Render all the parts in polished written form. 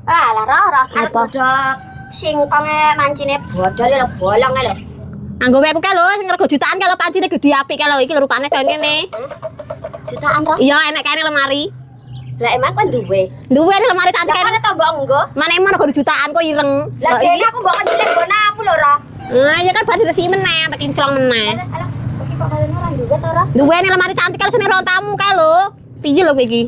Lah ora arep Apa? godhog singkonge mancine bodol lho bolong lho. Anggo weku ka lho sing rego jutaan kalau pancine gede apik ka lho iki lho rupane kaya ngene. Jutaan ro. Iya enek kene lemari. Lah emang kok duwe? Duwe nih lemari cantik Lah kene. kok tombok engko? Mana emang rego jutaan kok ireng. Lah Kok iki? dene aku mbok nyilih bonamu lho ro. Nah, ya kan berarti resi meneh, tak kinclong meneh. Alah, iki kok kalian ora duwe to ro? Duwe nih lemari cantik kalau sini ruang tamu ka lho. Piye lho kowe iki?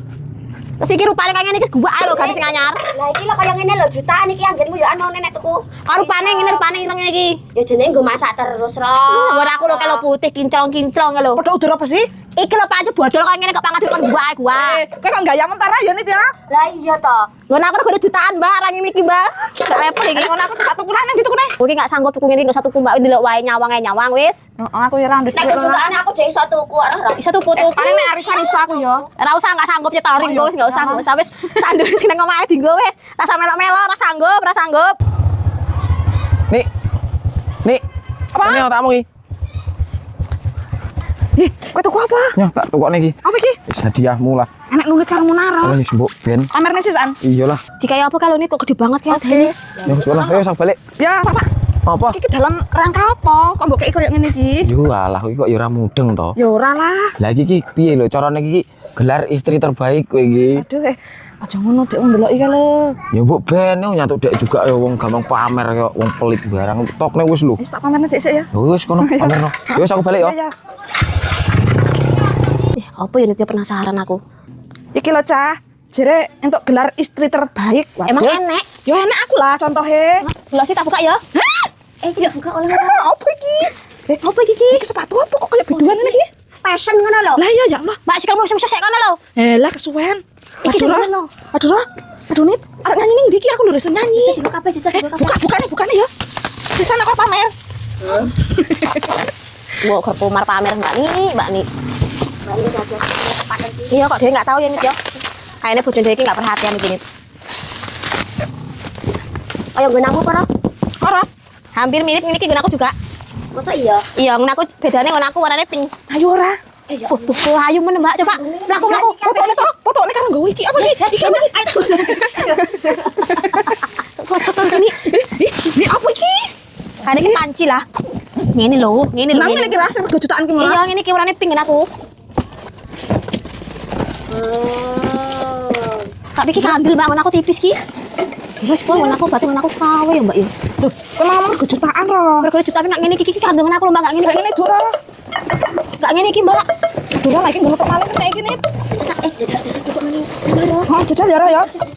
Terus iki rupane kaya ngene iki gua lho garis sing anyar. Lah iki lho kaya ngene lho jutaan iki anggenmu yo mau nenek tuku. Kok rupane ngene rupane irenge iki. Ya jenenge nggo masak terus ro. Ora aku lho kalau putih kinclong-kinclong lho. Padha udur apa sih? Iki lho pancen bodol kaya ngene kok pangan dikon gua. Kowe kok gaya mentara ya Nit ya? Lah iya to. Ngono aku rego jutaan, Mbak, ra ngene iki, Mbak. Gak repot iki. Ngono aku sepatu kurang gitu kene. Kowe iki gak sanggup tuku ngene gak satu Mbak ndelok wae nyawang wis. Heeh, aku ya ra ndek. Nek kejutaan aku jek iso tuku ro. Iso tuku-tuku. Paling nek arisan iso aku ya. Ora usah gak sanggup nyetoring wis gak usah wis sandur sing nang omahe dinggo wis. Rasa melok-melok ora sanggup. Nik. Apa? Ini tamu iki. Ih, kowe tuku apa? Nyah tak tukokne iki. Apa iki? Wis hadiahmu lah. Enek nulit karo Munara. Wis mbok ben. Pamernya sisan. Iyalah. Jika ya apa kalau ini kok gede banget ya adanya. Ya wis lah, ayo sak balik. Ya, Papa. Apa? Iki dalam rangka apa? Kok mbok kei koyo ngene iki? Yo alah iki kok ya ora mudeng to. Ya ora lah. Lah iki piye lho carane iki gelar istri terbaik kowe iki. Aduh, aja ngono Dek wong ndelok iki lho. Ya mbok ben yo nyatuk dek juga ya wong gampang pamer kaya wong pelit barang. Tokne wis lho. Wis tak pamerno Dek sik ya. Ya wis kono pamerno. Ya wis aku balik yo. Iya, iya. Apa ya Nit, ya penasaran aku. Iki lho, Cah. Jere entuk gelar istri terbaik. Waduh. Emang enek? Ya enek aku lah contohnya. Delok sih tak buka ya. Iya buka oleh Apa iki? Apa iki? Iki sepatu apa kok kayak biduan ngene iki? fashion ngono lho. Lah iya ya Allah. Mbak sikilmu sing sesek kono lho. Lah kesuwen. Iki Aduh, Ro. sebenarnya lho. Aduh, Ro. Aduh, Nit. Arek nyanyi ning ndi iki aku lho rasa nyanyi. Buka apa jejak buka. Bukane ya. Sisan kok pamer. Mbok ger pomar pamer Mbak Ni. Balik aja pakai iki. Iya kok dhewe enggak tahu ya Nit ya. Kayaknya bojo dhewe iki enggak perhatian iki Nit. Kaya nggon aku ora. Ora. Hampir mirip ngene iki nggon aku juga. Masa iya? Iya, nggon aku bedane nggon aku warnane pink. Ayo ora. Tuh ayo men Mbak coba. Mlaku. Fotone to. Fotone karo nggowo iki apa iki? Iki apa iki? Foto ini. Ini apa iki? Kane iki panci lah. Ngene lho. Nang ngene iki rasa rego jutaan ki Iya, malah. ngene iki warnane pink nggon aku. Tak pikir kandel Mbak nggon aku tipis ki. Wah, nggon aku berarti nggon aku kawe ya Mbak ya. Duh, emang rego jutaan ro. Mergo juta tapi nak ngene iki kandel nggon aku lho Mbak gak ngene. Ini dora. Gak ngene iki Mbak. Dora lagi ngono kok maling kene iki Nit. Jejak jejak Oh, jajal ya Ro ya.